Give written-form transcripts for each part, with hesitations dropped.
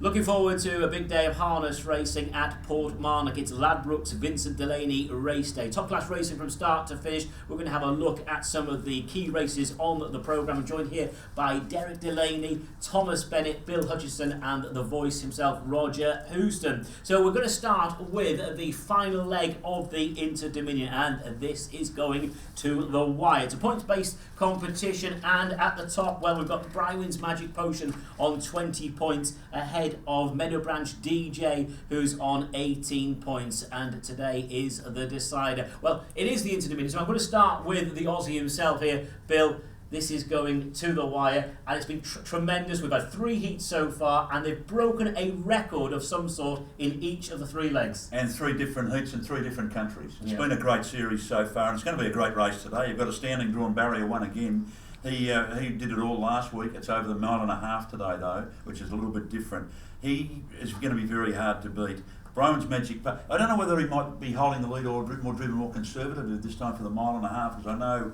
Looking forward to a big day of harness racing at Portmarnock. It's Ladbrokes Vincent Delaney race day. Top class racing from start to finish. We're going to have a look at some of the key races on the programme. I'm joined here by Derek Delaney, Thomas Bennett, Bill Hutchinson and the voice himself, Roger Huston. So we're going to start with the final leg of the Inter-Dominion, and this is going to the wire. It's a points-based competition, and at the top, well, we've got Brywin's Magic Potion on 20 points ahead of Meadow Branch DJ, who's on 18 points, and today is the decider. Well, it is the Inter-Dominion, so I'm going to start with the Aussie himself here. Bill, this is going to the wire, and it's been tremendous. We've had 3 heats so far, and they've broken a record of some sort in each of the 3 legs. And 3 different heats in 3 different countries. It's been a great series so far, and it's going to be a great race today. You've got a standing drawn barrier 1 again. He did it all last week. It's over the 1.5 today, though, which is a little bit different. He is going to be very hard to beat. Brywin's Magic. I don't know whether he might be holding the lead or driven more conservative this time for the 1.5, because I know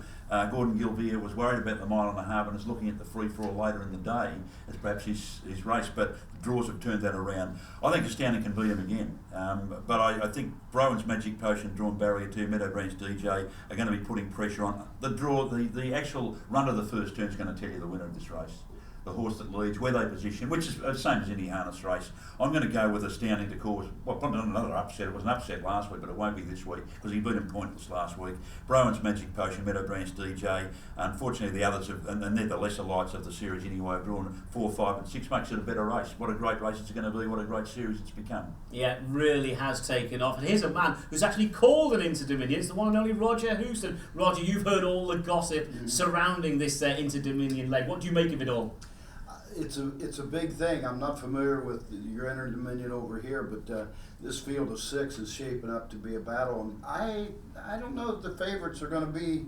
Gordon Gilvier was worried about the 1.5 and is looking at the free-for-all later in the day as perhaps his race, but the draws have turned that around. I think Astounding can beat him again, but I think Brywin's Magic Potion, drawn barrier 2, Meadow Branch DJ are going to be putting pressure on. The draw, the actual run of the first turn is going to tell you the winner of this race. The horse that leads, where they position, which is the same as any harness race. I'm going to go with Astounding to cause, well, probably not another upset. It was an upset last week, but it won't be this week because he beat him pointless last week. Brywin's Magic Potion, Meadow Branch DJ. Unfortunately, the others have, and they're the lesser lights of the series anyway, have drawn 4, 5 and 6. Makes it a better race. What a great race it's going to be. What a great series it's become. Yeah, it really has taken off. And here's a man who's actually called an Inter-Dominion. It's the one and only Roger Huston. Roger, you've heard all the gossip surrounding this Inter-Dominion leg. What do you make of it all? It's a big thing. I'm not familiar with your Inter-Dominion over here, but this field of 6 is shaping up to be a battle. And I don't know if the favorites are going to be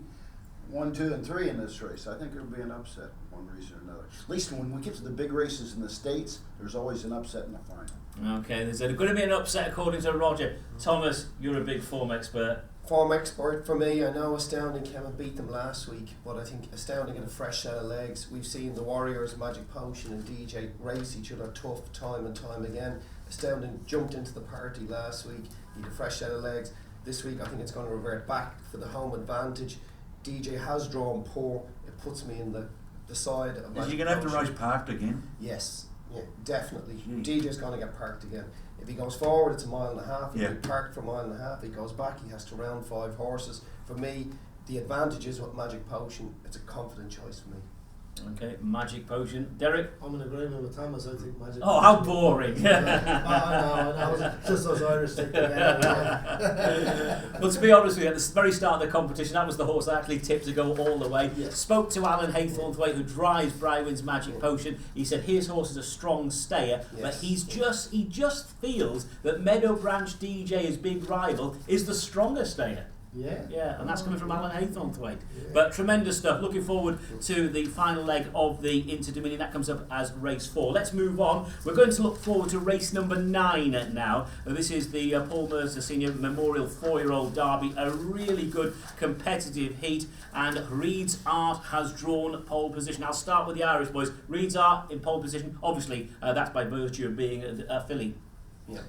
1, 2, and 3 in this race. I think it'll be an upset, one reason or another. At least when we get to the big races in the States, there's always an upset in the final. Okay, there's going to be an upset according to Roger. Thomas, you're a big form expert. Form expert for me. I know Astounding came and beat them last week, but I think Astounding in a fresh set of legs. We've seen the Warriors, Magic Potion and DJ race each other tough time and time again. Astounding jumped into the party last week. He had a fresh set of legs. This week I think it's going to revert back for the home advantage. DJ has drawn poor. It puts me in the side of Magic Is he going to have to Potion. race parked again? Yes, yeah, definitely. DJ's going to get parked again. If he goes forward, it's 1.5 miles. If he parked for 1.5 miles, he goes back, he has to round 5 horses. For me, the advantage is with Magic Potion. It's a confident choice for me. Okay, Magic Potion. Derek? I'm in agreement with Thomas. I think Magic Oh, Potion. how boring. I know. Just those Irish sticking Well, to be honest with you, at the very start of the competition, that was the horse I actually tipped to go all the way. Yes. Spoke to Alan Haythornthwaite, who drives Brywin's Magic Potion. He said his horse is a strong stayer, but he just feels that Meadow Branch DJ, his big rival, is the stronger stayer. Yeah, and that's coming from Alan Haythornthwaite. But tremendous stuff. Looking forward to the final leg of the Inter-Dominion. That comes up as race 4. Let's move on. We're going to look forward to race number 9 now. This is the Paul Mercer Senior Memorial 4-year-old Derby. A really good competitive heat, and Reed's Art has drawn pole position. I'll start with the Irish boys. Reed's Art in pole position. Obviously, that's by virtue of being a filly. Yeah.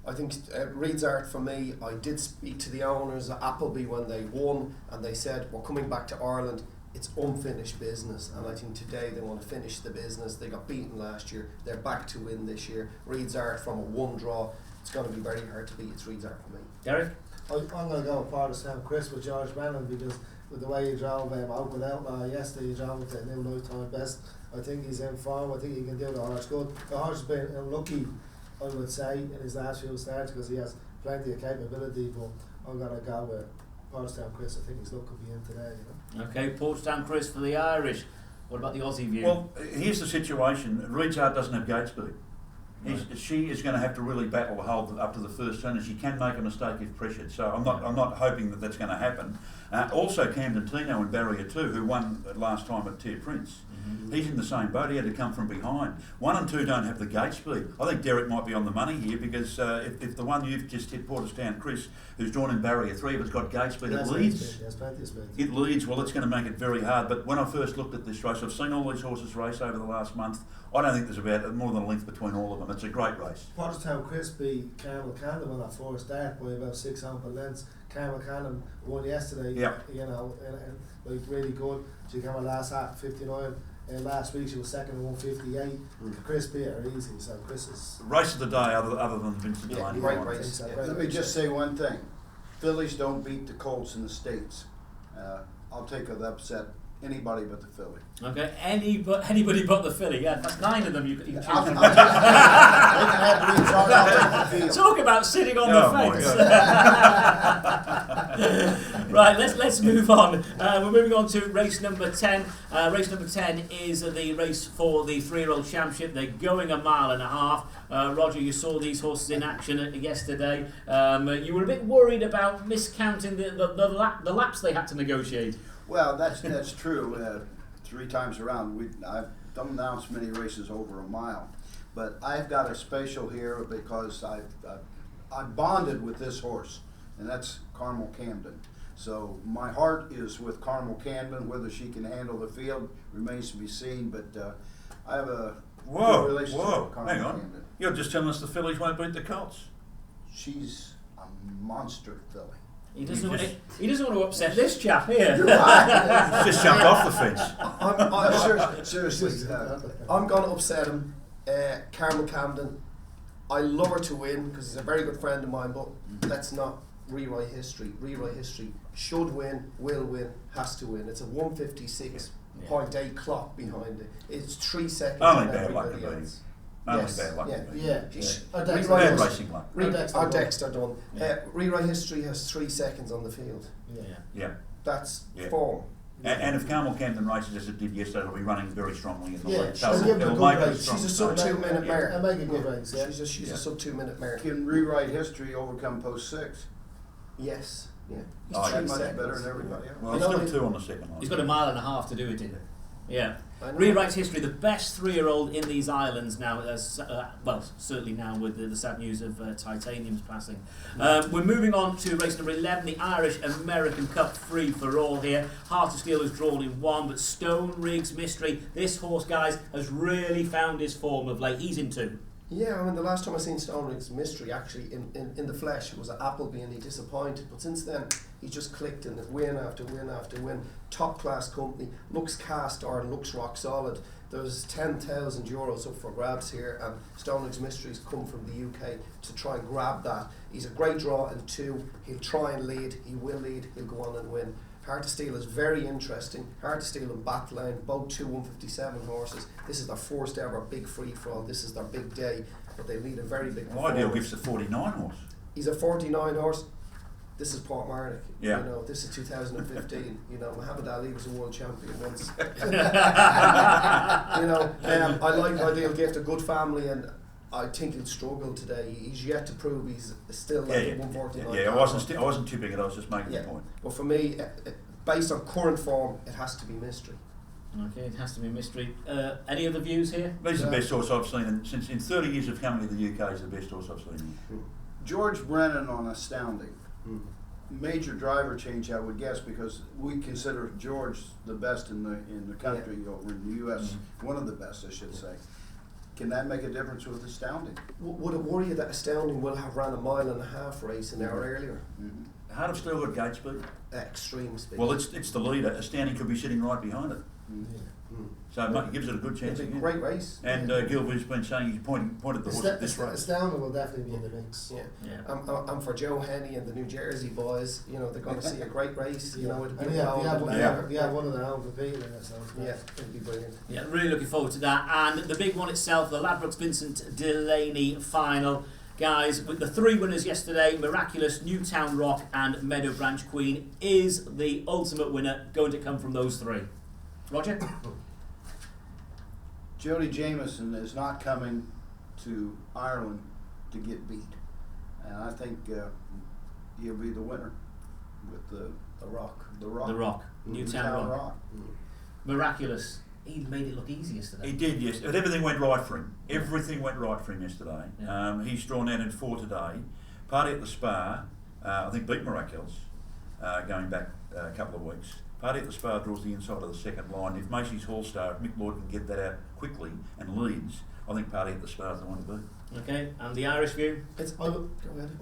I think Reed's Art for me, I did speak to the owners at Appleby when they won, and they said, we're coming back to Ireland, it's unfinished business, and I think today they want to finish the business. They got beaten last year, they're back to win this year. Reed's Art from a 1 draw, it's going to be very hard to beat. It's Reed's Art for me. Derek? I'm going to go with Portmarnock Chris with George Brennan, because with the way he drove out with Outlaw yesterday, he drove with a new lifetime best. I think he's in form. I think he can do the horse good. The horse has been unlucky, I would say, in his last few starts, because he has plenty of capability, but I'm going to go with Portstown Chris. I think his luck could be in today. You know? Okay, Portstown Chris for the Irish. What about the Aussie view? Well, here's the situation. Reed's Art doesn't have gate speed. Right. She is going to have to really battle the hold up to the first turn, and she can make a mistake if pressured. So I'm not hoping that that's going to happen. Also, Camden Tino in barrier 2, who won last time at Tier Prince. He's in the same boat. He had to come from behind. 1 and 2 don't have the gate speed. I think Derek might be on the money here, because if the one you've just hit, Portstown Chris, who's drawn in barrier 3, if it's got gate speed, it leads. He has plenty of speed. It leads. Well, it's going to make it very hard. But when I first looked at this race, I've seen all these horses race over the last month. I don't think there's about more than a length between all of them. them. It's a great race. Porterstown Chris beat Carmel Cannon on that first start by about 6 open lengths. Carmel Cannon won yesterday. Yeah. You know, and like really good. She came on last at 59. And last week she was second at 158. Chris beat her easy, so Chris is Race of the day, other than Vincent Delaney. great race. Let me just say one thing. Fillies don't beat the Colts in the States. I'll take an upset anybody but the filly. Okay, anybody but the filly. Yeah, that's 9 of them. You can choose. I'll take the field. Talk about sitting on Oh the my fence. Right, let's move on. We're moving on to race number 10. Race number 10 is the race for the 3-year-old championship. They're going 1.5 miles. Roger, you saw these horses in action yesterday. You were a bit worried about miscounting the laps they had to negotiate. Well, that's true. 3 times around, I don't announce many races over 1 mile, but I've got a special here because I bonded with this horse, and that's Carmel Camden. So my heart is with Carmel Camden. Whether she can handle the field remains to be seen, but I have a good relationship with Carmel Hang on. Camden. You're just telling us the fillies won't beat the Colts. She's a monster filly. He doesn't want to upset this chap here. You're right. He's just jumped off the fence. Seriously. I'm going to upset him. Carmel Camden, I love her to win because he's a very good friend of mine, but let's not rewrite history. Rewrite history. Should win, will win, has to win. It's a 156.8 clock behind it. It's 3 seconds Only on bad luck everybody to beat. else. Only Yes, bad luck yeah. to beat. yeah. Bad racing luck. Our decks are done. Yeah. Rewrite history has 3 seconds on the field. Yeah. That's Yeah. form. And if Carmel Camden races as it did yesterday, it'll be running very strongly in the Yeah, lead. she'll So give it a it'll good make it race. strong. She's a sub 2 minute mare. I make a good race. Yeah. She's a sub 2 minute mare. Can rewrite history, overcome post 6. Yes. Yeah. Oh, He's yeah. 3 Much seconds. better than everybody else. Well, You it's know, still 2 on the second line. He's got 1.5 miles to do it in. Yeah. I know. Rewrites history, the best 3-year-old in these islands now, well, certainly now with the sad news of Titanium's passing. We're moving on to race number 11, the Irish American Cup Free for All here. Heart of Steel is drawn in 1, but Stone Riggs Mystery, this horse, guys, has really found his form of late. He's in 2. Yeah, I mean, the last time I seen Stone Riggs Mystery actually in the flesh was at Appleby, and he disappointed, but since then he just clicked in win after win after win. Top class company, looks cast iron, looks rock solid. There's €10,000 up for grabs here, and Stone Riggs Mystery's come from the UK to try and grab that. He's a great draw in 2. He'll try and lead, he will lead, he'll go on and win. Hard to Steal is very interesting. Hard to Steal and Batlane, both 2 157 horses. This is their first ever big free for all. This is their big day, but they need a very big Well, Ideal performance. gives the 49 horse. He's a 49 horse. This is Portmarnock. Yeah. You know, this is 2015. You know, Muhammad Ali was a world champion once. You know, I like Ideal Gift, a good family, and I think he'll struggle today. He's yet to prove he's still like a 149. Yeah, I wasn't tipping it, I was just making the point. But for me, based on current form, it has to be Mystery. Okay, it has to be Mystery. Any other views here? He's the best horse I've seen, and since in 30 years of coming to the UK, he's the best horse I've seen. George Brennan on Astounding. Major driver change, I would guess, because we consider George the best in the country over in the US, one of the best, I should say. Can that make a difference with Astounding? Would it worry you that Astounding will have ran 1.5 mile race an hour earlier? Heart of Steel got gate speed. Extreme speed. Well, it's the leader. Astounding could be sitting right behind it. So it gives it a good chance It's a again. great race. And Gilby's been saying he's pointed the horse at this race. Astounding will definitely be in the mix. Yeah. I'm for Joe Henney and the New Jersey boys. You know, they're going to see a great race. You know, it'll be And a one of their own competing in it, so Yeah, it'll be brilliant. Yeah, really looking forward to that. And the big one itself, the Ladbrokes Vincent Delaney final. Guys, with the 3 winners yesterday, Miraculous, Newtown Rock and Meadow Branch Queen, is the ultimate winner going to come from those 3? Roger? Jody Jameson is not coming to Ireland to get beat. And I think he'll be the winner with the Rock. The Rock. Newtown Rock. Miraculous. He made it look easy yesterday. He did, yes. But everything went right for him. Everything went right for him yesterday. Yeah. He's drawn out in 4 today. Party at the Spa, I think beat Miraculous, going back a couple of weeks. Party at the Spa draws the inside of the second line. If Macy's Hall Star, if Mick Lloyd can get that out quickly and leads, I think Party at the Spa is the one to beat. Okay, and the Irish view? I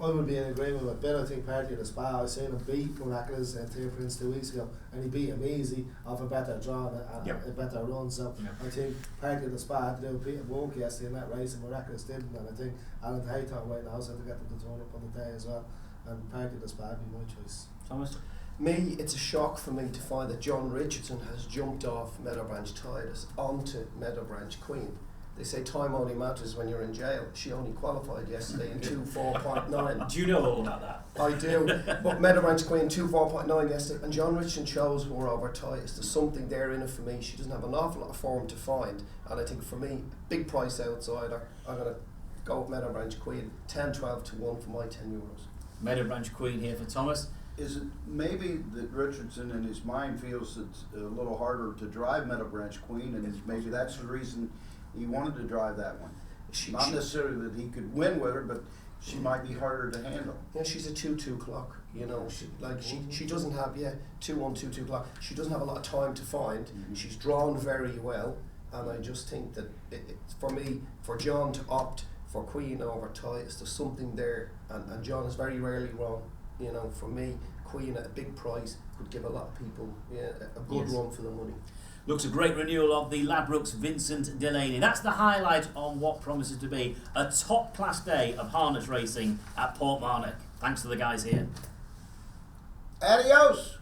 would be in agreement with Ben. I think Party at the Spa, I seen him beat Miraculous and Tier Prince 2 weeks ago, and he beat him easy off a better draw and a better run. So I think Party at the Spa had to do Peter Bourke yesterday in that race, and Miraculous didn't. And I think Alan Hayton right now, so to get them to turn up on the day as well. And Party at the Spa would be my choice. Thomas? Me, it's a shock for me to find that John Richardson has jumped off Meadowbranch Titus onto Meadowbranch Queen. They say time only matters when you're in jail. She only qualified yesterday in 2:4.9. Do you know all about that? I do. But Meadowbranch Queen 2:4.9 yesterday, and John Richardson chose her over Titus. There's something there in it for me. She doesn't have an awful lot of form to find, and I think for me, big price outsider. I'm going to go with Meadowbranch Queen 10-12 to 1 for my €10. Meadowbranch Queen here for Thomas. Is it maybe that Richardson in his mind feels it's a little harder to drive Meadowbranch Queen, and maybe that's the reason he wanted to drive that one? Not necessarily that he could win with her, but she might be harder to handle. Yeah, she's a 2-2 clock. You know, she doesn't have 2-1-2-2 clock. She doesn't have a lot of time to find. Mm-hmm. She's drawn very well, and I just think that for me, for John to opt for Queen over Titus, there's something there, and John is very rarely wrong. You know, for me, Queen at a big price could give a lot of people a good run for the money. Looks a great renewal of the Ladbrokes Vincent Delaney. That's the highlight on what promises to be a top-class day of harness racing at Portmarnock. Thanks to the guys here. Adios!